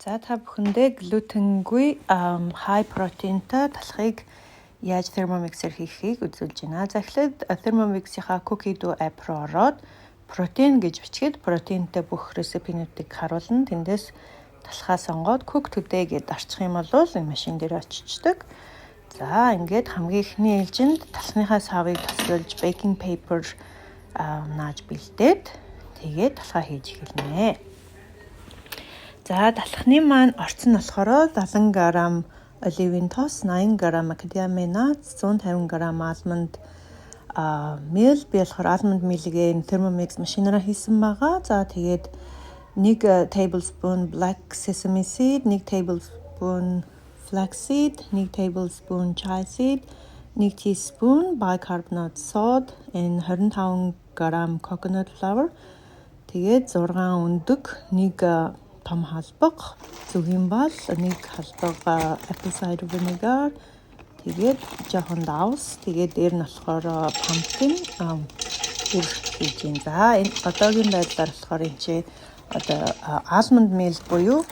За та бүхэндээ глютенгүй high proteinтай талхыг яаж Thermomix-ээр хийхийг үзүүлж байна. За эхлээд Thermomix-ийнхаа cookie dough app руу ороод protein гэж бичгээд протеинтэй бүх рецепинуудыг харуулна. Тэндээс талхаа сонгоод cook today гэдээ арчих юм бол энэ машин дээр очичдаг. За ингээд хамгийн ихний ээлжинд талхныхаа савыг тасалж baking paper нааж бэлдээд тэгээд талхаа хийж эхэлнэ. За талхны маань орцсон болохоор 70 г оливын тоос, 80 г macadamia nuts, 150 г almond meal би болохоор almond meal-ийг Thermomix машинаараа хийсэн байгаа. За тэгээд 1 tablespoon black sesame seed, 1 tablespoon flaxseed, 1 tablespoon chia seed, 1 teaspoon bicarbonate soda, 25 г coconut flour, тэгээд 6 өндөг, 1 том халбаг, зүгийн бол 1 халбаг apple cider vinegar, тэгээд жоохон давс, тэгээд дээр нь болохоор pumpkin үр хийж юм. За энэ одоогийн байдлаар болохоор энэ чи одоо almond meal буюу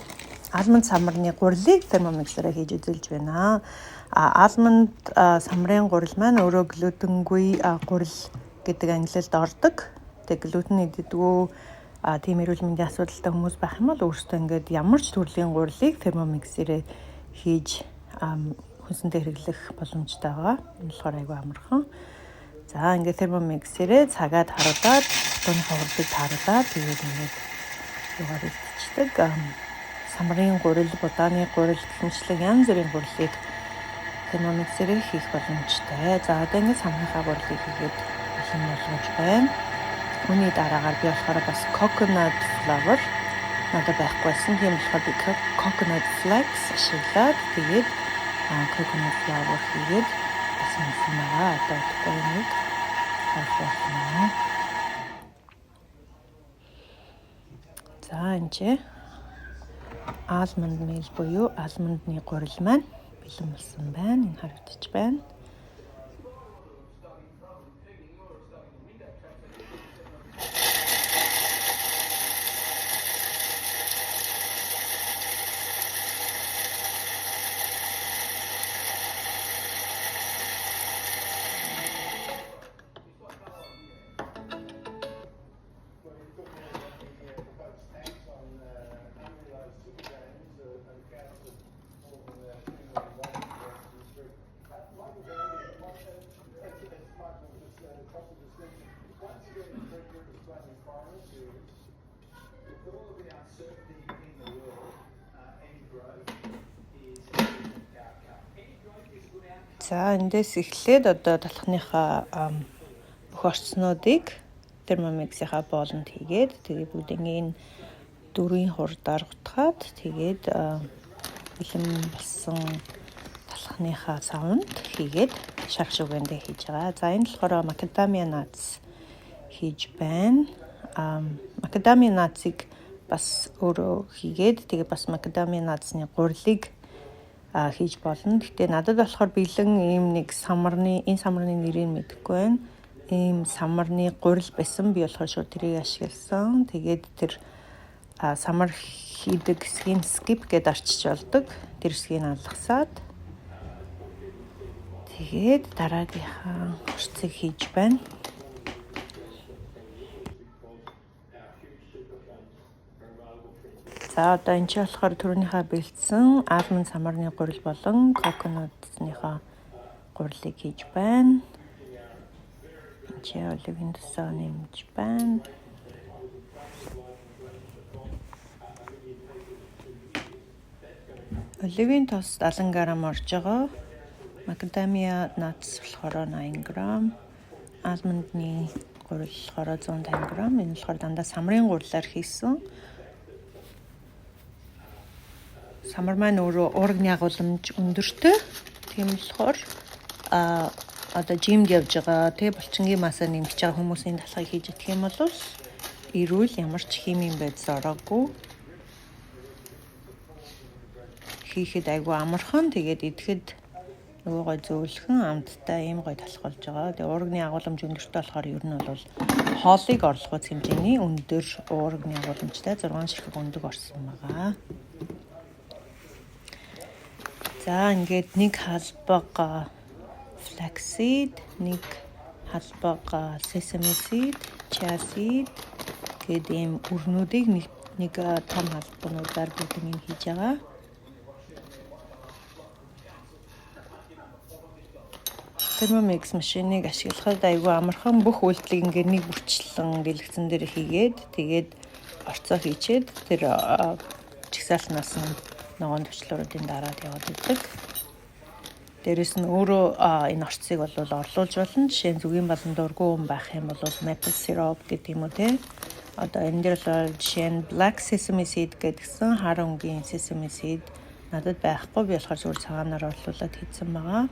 almond самарны гурилыг Thermomix-аараа хийж үзүүлж байна. Almond самрын гурил маань өөрөө глютенгүй гурил гэдэг ангилалд ордог. Тэгээд глютен идэггүй тийм эрүүл мэндийн асуудалтай хүмүүс байх юм бол өөрсдөө ингээд ямар ч төрлийн гурилыг Thermomix-ээр хийж хүнсэндээ хэрэглэх боломжтой байгаа. Энэ болохоор айгүй амархан. За ингээд Thermomix-ээр цагаад харуулад, тооны хурдыг харуулад тэгээд ингээд юугаар илтчихдэг. Самрын гурил, будааны гурил гэмчлэг янз бүрийн гурилыг Thermomix-ээр хийх боломжтой. За одоо ингээд самрынхаа гурилыг хийгээд бэлэн болгож байна. Үүний дараагаар би болохоор бас coconut flour надад байхгүйсэн. Тийм болохоор би coconut flakes ашиглаад тэгээд coconut flour хийгээд бас юм байгаа. Одоо тэгвэл нэг харуулна. За энэ almond meal буюу almond-ны гурил маань бэлэн болсон байна. Энэ харагдаж байна. За эндээс эхлээд одоо талхныхаа бүх орцнуудыг Thermomix-ийнхаа боолнд хийгээд тэгээд бүгднийг дөрвийн хурдаар утгаад тэгээд бэлэн болсон талхныхаа савнд хийгээд шарх шүгэндээ хийж байгаа. За энэ болохоор macadamia nuts хийж байна. Macadamia nuts-ыг бас өөрөө хийгээд тэгээд бас macadamia nuts-ны гурилыг хийж болно. Гэтэ надад болохоор бэлэн ийм нэг самарны нэрийг мэдэхгүй байна. Ийм самарны гурил байсан. Би болохоор шууд тэрийг ашигласан. Тэгээд тэр самар хийдэг хэсгийг skip гэдээ арчиж болдог. Тэр хэсгийг алгасаад тэгээд дараагийнхаа урцыг хийж байна. За одоо энэ ч болохоор түрүүнийхээ бэлдсэн almond самарны гурил болон coconut-ныхаа гурилыг хийж байна. Энэ ч оливын тоосоо нэмж байна. Оливын тоос 70 г орж байгаа. Macadamia nuts болохоор 80 г. Almond-ны гурил болохоор 150 г. Энэ болохоор дандаа самрын гурилаар хийсэн. Самар маань өөрөө уурганы агуулмж өндөртэй. Тийм болохоор одоо жимд явж байгаа тий булчингийн масаа нэмж байгаа хүмүүсийн талхыг хийж идэх юм бол эрүүл ямар ч химийн байдс ороогүй. Хийхэд айгүй амархан тэгээд идэхэд нөгөө гой зөөлхөн амттай ийм гой талх болж байгаа. Тэгээ уурганы агуулмж өндөртэй болохоор ер нь бол хоолыг орлогоц хэмжээний өндөр уурганы агуулмжтай 6 ширхэг өндөг орсон байгаа. За ингээд нэг халбаг flaxseed, нэг халбаг sesame seed, chia seed гэдэг ийм өрнүүдийг нэг том халбагнуудаар бүгднийг хийж байгаа. Thermomix машиныг ашиглахад айгүй амархан бүх үйлдэлийг ингээд нэг бүрчлэн дэлгэцэн дээр хийгээд тэгээд орцоо хийчээд тэр чигсаалтнаас нь ногоон төвчлөрүүдийн дараад яваад идэг. Дээрэс нь өөрөө энэ орцыг бол орлуулж болно. Жишээ нь зүгийн болон дургүй хүн байх юм бол maple syrup гэдэг юм уу те. Одоо энэ дээр бол жишээ нь black sesame seed гэдгсэн хар өнгийн sesame seed надад байхгүй би болохоор зүгээр цагаанаар орлуулад хийсэн байгаа.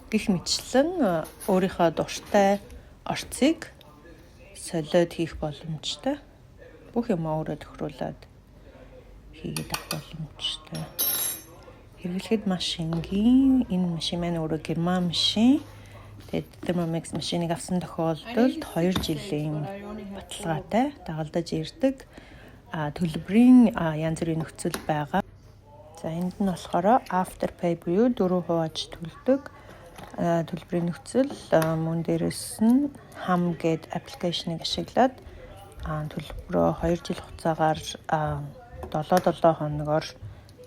Гэх мэтчлэн өөрийнхөө дуртай орцыг солиод хийх боломжтой. Бүх юм өөрөө тохируулаад хийгээд авах боломжтой. Хэрэглэхэд маш энгийн. Энэ машин маань өөрөө герман машин. Тэгээд Thermomix машиныг авсан тохиолдолд 2 жилийн баталгаатай дагалдаж ирдэг. Төлбөрийн янз бүрийн нөхцөл байгаа. За энд нь болохоор Afterpay буюу 4% төлдөг. Төлбөрийн нөхцөл мөн дээрээс нь хам гээд аппликейшнийг ашиглаад төлбөрөө 2 жил хугацаагаар 7 хоногор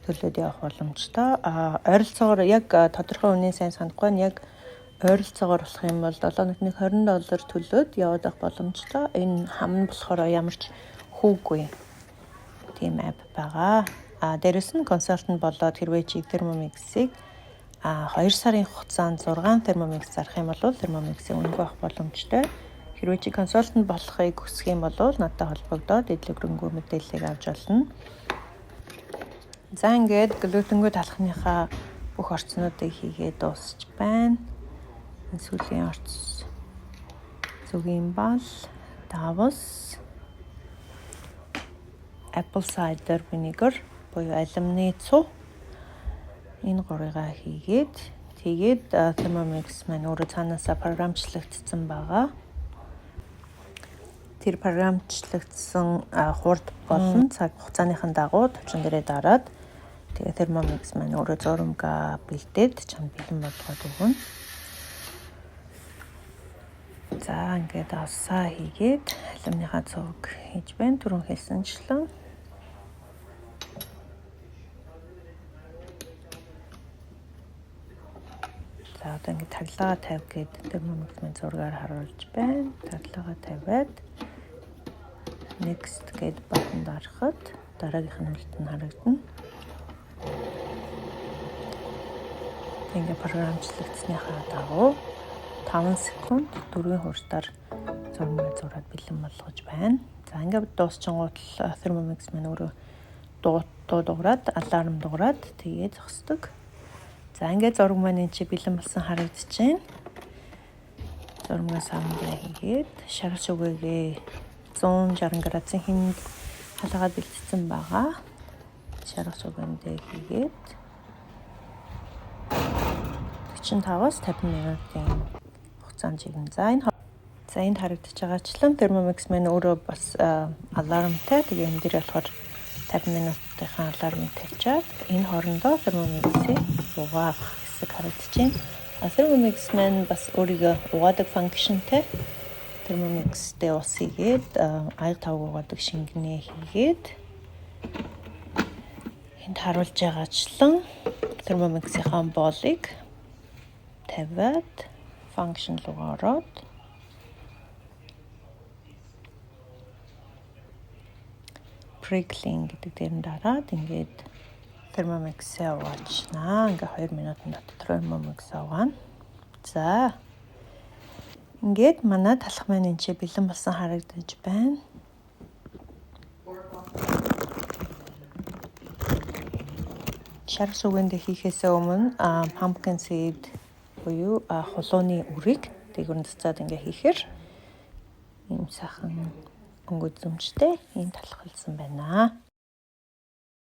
төлөөд явах боломжтой. Ойролцоогоор яг тодорхой үнийн сайн санахгүй нь яг ойролцоогоор болох юм бол $7.20 төлөөд яваад авах боломжтой. Энэ хам нь болохоор ямар ч хүүгүй тийм app байгаа. Дээрээс нь консалтант болоод хэрвээ чи Thermomix-ийг 2 сарын хугацаанд 6 Thermomix зарах юм бол Thermomix-ийг өнгө авах боломжтой. Хэрвээ чи консалтант болохыг хүсэх юм бол надтай холбогдоод эдлэгрэнгүй мэдээллийг авч болно. За ингээд глютенгүй талхныхаа бүх орцнуудыг хийгээд дуусч байна. Сүүлийн орц зүгийн бал, давс, apple cider vinegar буюу алимны цуу энэ гурыгаа хийгээд тэгээд Thermomix маань өөрөө цаанаасаа програмчлагдсан байгаа. Тэр програмчлагдсан хурд болон цаг хугацааныхын дагуу төвчөн дээрээ дараад тэгээд Thermomix маань өөрөө зурмгаа бэлдээд чамд бэлэн болгоод өгнө. За ингээд авсаа хийгээд алимныхаа цуг хийж байна. Түрүүн хэлсэнчлэн за одоо ингээд таглаа тавь гэдэг Thermomix маань зургаар харуулж байна. Таглаа тавиад next гэдэг батанд дарахад дараагийнх нь үлд нь харагдана. Ингээд програмчлагдсныхаа дагуу 5 секунд 4 хурдаар зурмыг зураад бэлэн болгож байна. За ингээд дуусчингууд Thermomix маань өөрөө дуу дуурайд, аларм дуурайд тэгээд зогсдог. За ингээд зураг маань энэ чи бэлэн болсон харагдаж байна. Зурмаа самдаа хийгээд шаргал шүгээгээ 160 градусын хэмнэлд халаагаад бэлдсэн байгаа. Шаргал шүгээндээ хийгээд 45-аас 50 минутын хугацаанд чигнэ. За энд харагдаж байгаачлан Thermomix маань өөрөө бас алармтай. Тэгээ энэ дээр болохоор 50 минутын алармыг тавьчаад энэ хоорондоо Thermomix-ийг угаах хэсэг харагдаж байна. Thermomix маань бас өөрийгөө угаадаг функшнтэй. Thermomix-тэй ус хийгээд аяг тавг угаадаг шингэнээ хийгээд энд харуулж байгаачлан Thermomix-ийнхаа боолыг тавиад функшн руу ороод Prickling гэдэг дээр нь дараад ингээд Thermomix-ээ угаачнаа. Ингээ 2 минутын дотор Thermomix угаана. За ингээд манай талх маань энэ бэлэн болсон харагдаж байна. Шаргал шүгээндээ хийхээсээ өмнө pumpkin seed буюу хулууны үрийг дээгүүр цацаад ингээ хийхээр ийм сайхан өнгө үзэмжтэй ийм талхалсан байна.